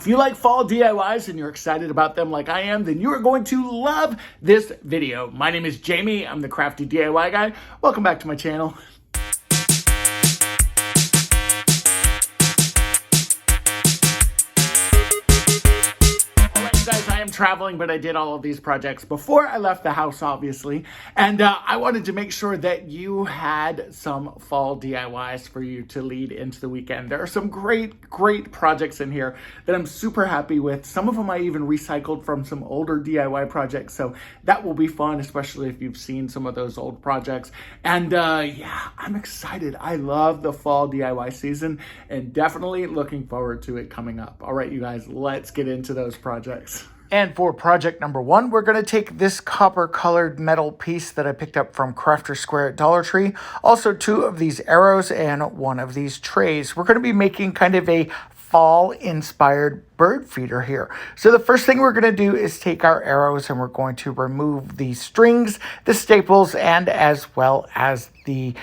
If you like fall DIYs and you're excited about them like I am, then you are going to love this video. My name is Jamie. I'm the crafty DIY guy. Welcome back to my channel. Guys, I am traveling, but I did all of these projects before I left the house, obviously. And I wanted to make sure that you had some fall DIYs for you to lead into the weekend. There are some great projects in here that I'm super happy with. Some of them I even recycled from some older DIY projects. So that will be fun, especially if you've seen some of those old projects. And yeah, I'm excited. I love the fall DIY season and definitely looking forward to it coming up. All right, you guys, let's get into those projects. And for project number one, we're going to take this copper colored metal piece that I picked up from Crafter Square at Dollar Tree. Also 2 of these arrows and 1 of these trays. We're going to be making kind of a fall inspired bird feeder here. So the first thing we're going to do is take our arrows and we're going to remove the strings, the staples, and as well as the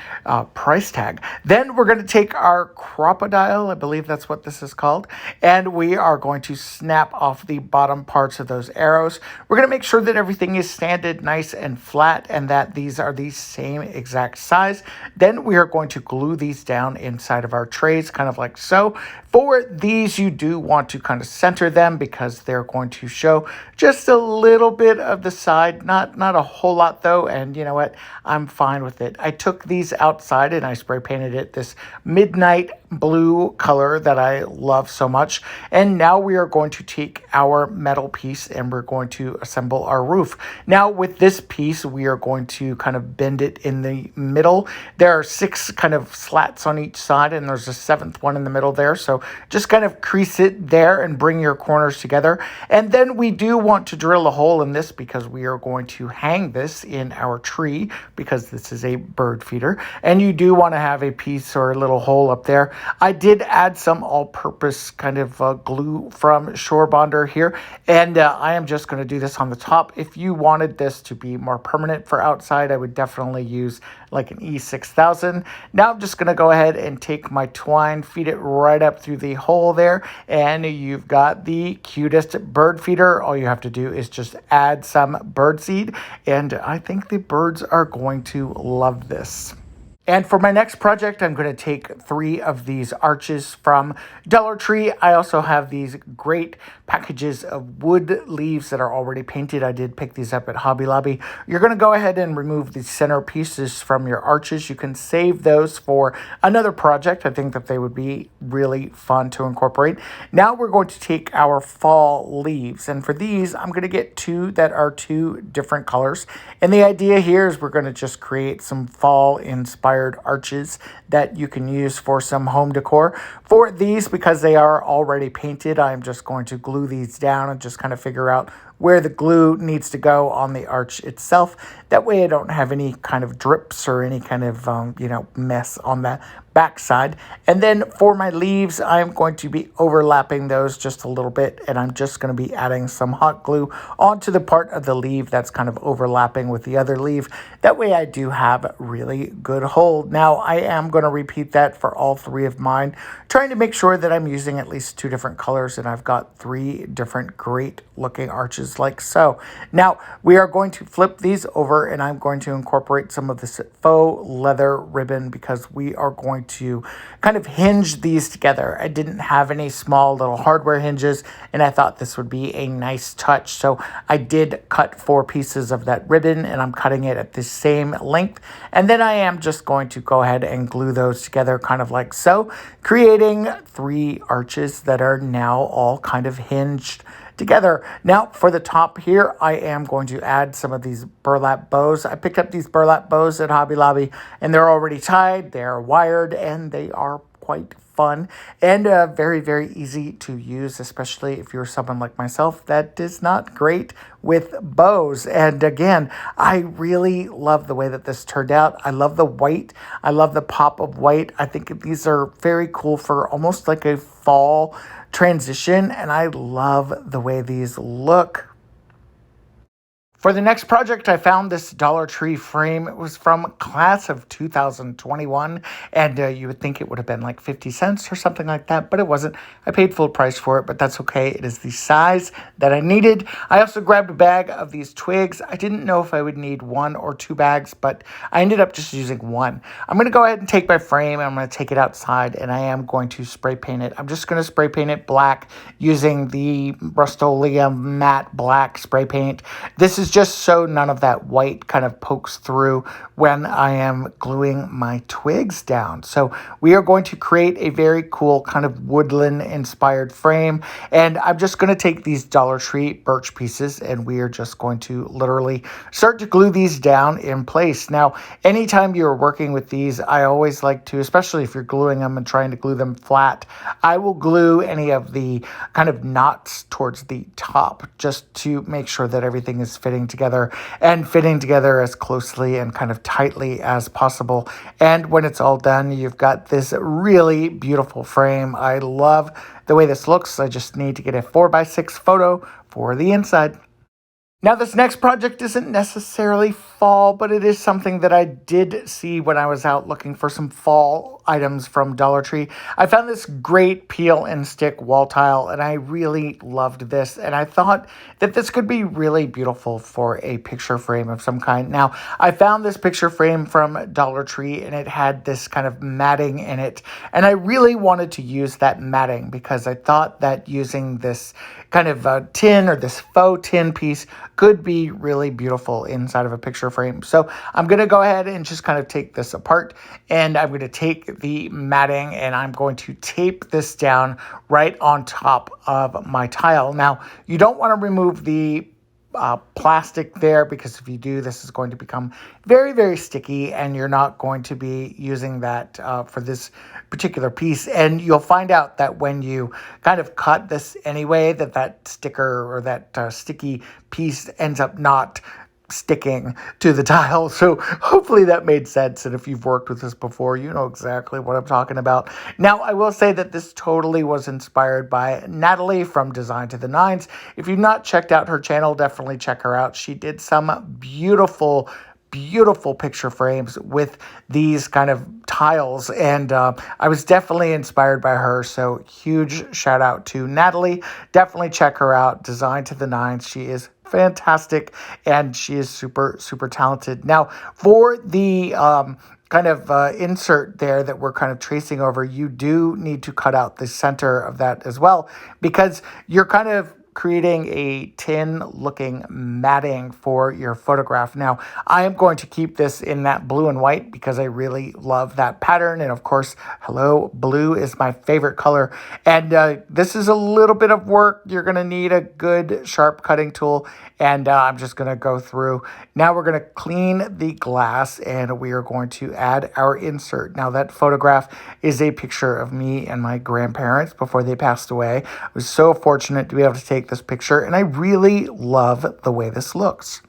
price tag. Then we're going to take our crocodile, I believe that's what this is called, and we are going to snap off the bottom parts of those arrows. We're going to make sure that everything is sanded nice and flat and that these are the same exact size. Then we are going to glue these down inside of our trays, kind of like so. For these, you do want to kind of center them because they're going to show just a little bit of the side, not a whole lot though, and you know what, I'm fine with it. I took these outside and I spray painted it this midnight blue color that I love so much, and now we are going to take our metal piece and we're going to assemble our roof. Now with this piece, we are going to kind of bend it in the middle. There are 6 kind of slats on each side and there's a 7th one in the middle there, so just kind of crease it there and bring your corners together. And then we do want to drill a hole in this because we are going to hang this in our tree because this is a bird feeder, and you do want to have a piece or a little hole up there. I did add some all-purpose kind of glue from Shore Bonder here, and I am just going to do this on the top. If you wanted this to be more permanent for outside, I would definitely use like an E6000. Now I'm just going to go ahead and take my twine, feed it right up through the hole there, and you've got the cutest bird feeder. All you have to do is just add some bird seed, and I think the birds are going to love this. And for my next project, I'm going to take 3 of these arches from Dollar Tree. I also have these great packages of wood leaves that are already painted. I did pick these up at Hobby Lobby. You're going to go ahead and remove the center pieces from your arches. You can save those for another project. I think that they would be really fun to incorporate. Now we're going to take our fall leaves. And for these, I'm going to get 2 that are 2 different colors. And the idea here is we're going to just create some fall inspired arches that you can use for some home decor. For these, because they are already painted, I'm just going to glue these down and just kind of figure out where the glue needs to go on the arch itself. That way I don't have any kind of drips or any kind of, mess on the backside. And then for my leaves, I'm going to be overlapping those just a little bit, and I'm just going to be adding some hot glue onto the part of the leaf that's kind of overlapping with the other leaf. That way I do have really good hold. Now I am going to repeat that for all 3 of mine, trying to make sure that I'm using at least 2 different colors, and I've got 3 different great looking arches like so. Now we are going to flip these over, and I'm going to incorporate some of this faux leather ribbon because we are going to kind of hinge these together. I didn't have any small little hardware hinges, and I thought this would be a nice touch, so I did cut 4 pieces of that ribbon, and I'm cutting it at the same length, and then I am just going to go ahead and glue those together kind of like so, creating 3 arches that are now all kind of hinged together. Now for the top here, I am going to add some of these burlap bows. I picked up these burlap bows at Hobby Lobby, and they're already tied, they're wired, and they are quite fun and very, very easy to use, especially if you're someone like myself that is not great with bows. And again, I really love the way that this turned out. I love the white. I love the pop of white. I think these are very cool for almost like a fall transition, and I love the way these look. For the next project, I found this Dollar Tree frame. It was from class of 2021, and you would think it would have been like 50 cents or something like that, but it wasn't. I paid full price for it, but that's okay. It is the size that I needed. I also grabbed a bag of these twigs. I didn't know if I would need 1 or 2 bags, but I ended up just using 1. I'm going to go ahead and take my frame, and I'm going to take it outside, and I am going to spray paint it. I'm just going to spray paint it black using the Rust-Oleum matte black spray paint. This is just so none of that white kind of pokes through when I am gluing my twigs down. So we are going to create a very cool kind of woodland inspired frame. And I'm just going to take these Dollar Tree birch pieces and we are just going to literally start to glue these down in place. Now, anytime you're working with these, I always like to, especially if you're gluing them and trying to glue them flat, I will glue any of the kind of knots towards the top just to make sure that everything is fitting together and fitting together as closely and kind of tightly as possible. And when it's all done, you've got this really beautiful frame. I love the way this looks. I just need to get a 4x6 photo for the inside. Now, this next project isn't necessarily fall, but it is something that I did see when I was out looking for some fall items from Dollar Tree. I found this great peel and stick wall tile, and I really loved this. And I thought that this could be really beautiful for a picture frame of some kind. Now, I found this picture frame from Dollar Tree, and it had this kind of matting in it. And I really wanted to use that matting because I thought that using this kind of tin or this faux tin piece could be really beautiful inside of a picture frame. So I'm going to go ahead and just kind of take this apart, and I'm going to take the matting and I'm going to tape this down right on top of my tile. Now, you don't want to remove the plastic there because if you do, this is going to become very, very sticky and you're not going to be using that for this particular piece. And you'll find out that when you kind of cut this anyway, that sticker or that sticky piece ends up not sticking to the tile. So hopefully that made sense. And if you've worked with this before, you know exactly what I'm talking about. Now, I will say that this totally was inspired by Natalie from Design to the Nines. If you've not checked out her channel, definitely check her out. She did some beautiful picture frames with these kind of tiles, and I was definitely inspired by her. So huge shout out to Natalie. Definitely check her out. Design to the Nines. She is fantastic and she is super talented. Now, for the kind of insert there that we're kind of tracing over, you do need to cut out the center of that as well because you're kind of creating a tin looking matting for your photograph. Now, I am going to keep this in that blue and white because I really love that pattern. And of course, hello, blue is my favorite color. And this is a little bit of work. You're going to need a good sharp cutting tool. And I'm just going to go through. Now we're going to clean the glass and we are going to add our insert. Now that photograph is a picture of me and my grandparents before they passed away. I was so fortunate to be able to take this picture, and I really love the way this looks.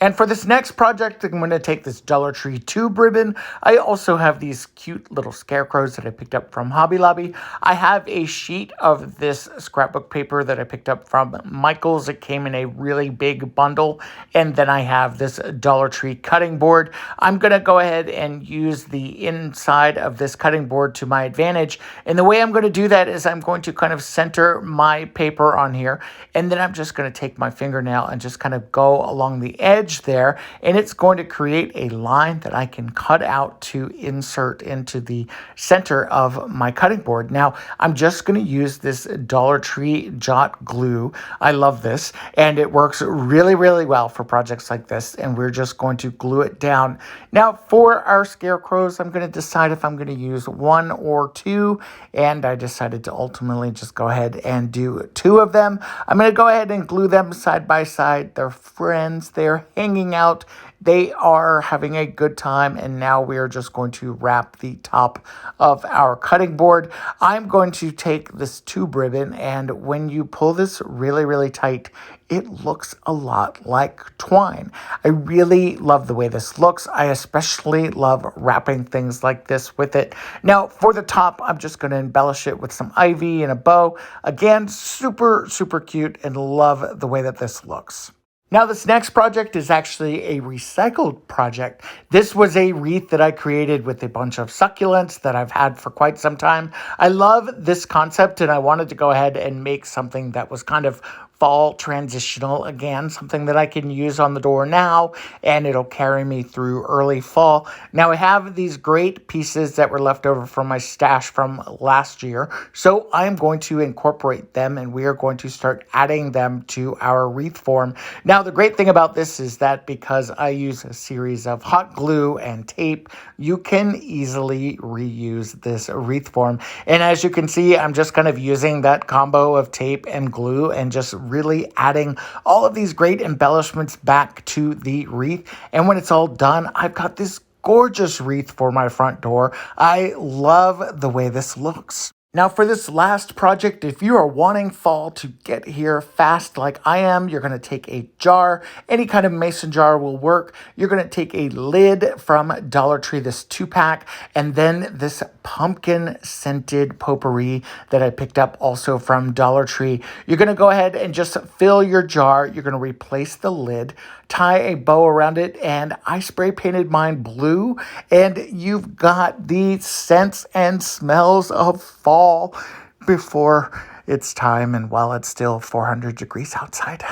And for this next project, I'm going to take this Dollar Tree tube ribbon. I also have these cute little scarecrows that I picked up from Hobby Lobby. I have a sheet of this scrapbook paper that I picked up from Michael's. It came in a really big bundle. And then I have this Dollar Tree cutting board. I'm going to go ahead and use the inside of this cutting board to my advantage. And the way I'm going to do that is I'm going to kind of center my paper on here. And then I'm just going to take my fingernail and just kind of go along the edge there, and it's going to create a line that I can cut out to insert into the center of my cutting board. Now, I'm just going to use this Dollar Tree Jot glue. I love this, and it works really well for projects like this, and we're just going to glue it down. Now, for our scarecrows, I'm going to decide if I'm going to use 1 or 2, and I decided to ultimately just go ahead and do 2 of them. I'm going to go ahead and glue them side by side. They're friends. They're hanging out. They are having a good time, and now we are just going to wrap the top of our cutting board. I'm going to take this tube ribbon, and when you pull this really tight, it looks a lot like twine. I really love the way this looks. I especially love wrapping things like this with it. Now, for the top, I'm just going to embellish it with some ivy and a bow. Again, super cute, and love the way that this looks. Now, this next project is actually a recycled project. This was a wreath that I created with a bunch of succulents that I've had for quite some time. I love this concept, and I wanted to go ahead and make something that was kind of fall transitional again, something that I can use on the door now, and it'll carry me through early fall. Now, I have these great pieces that were left over from my stash from last year, so I'm going to incorporate them, and we are going to start adding them to our wreath form. Now, the great thing about this is that because I use a series of hot glue and tape, you can easily reuse this wreath form. And as you can see, I'm just kind of using that combo of tape and glue and just really adding all of these great embellishments back to the wreath. And when it's all done, I've got this gorgeous wreath for my front door. I love the way this looks. Now, for this last project, if you are wanting fall to get here fast like I am, you're going to take a jar. Any kind of mason jar will work. You're going to take a lid from Dollar Tree, this 2-pack, and then this pumpkin scented potpourri that I picked up also from Dollar Tree. You're going to go ahead and just fill your jar. You're going to replace the lid, tie a bow around it, and I spray painted mine blue, and you've got the scents and smells of fall before it's time and while it's still 400 degrees outside.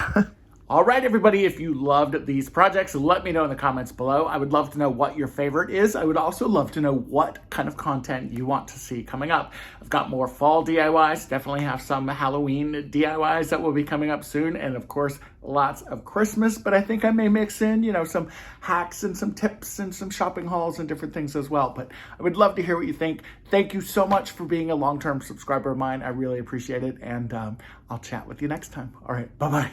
All right, everybody, if you loved these projects, let me know in the comments below. I would love to know what your favorite is. I would also love to know what kind of content you want to see coming up. I've got more fall DIYs, definitely have some Halloween DIYs that will be coming up soon, and of course, lots of Christmas, but I think I may mix in, some hacks and some tips and some shopping hauls and different things as well. But I would love to hear what you think. Thank you so much for being a long-term subscriber of mine. I really appreciate it, and I'll chat with you next time. All right, bye-bye.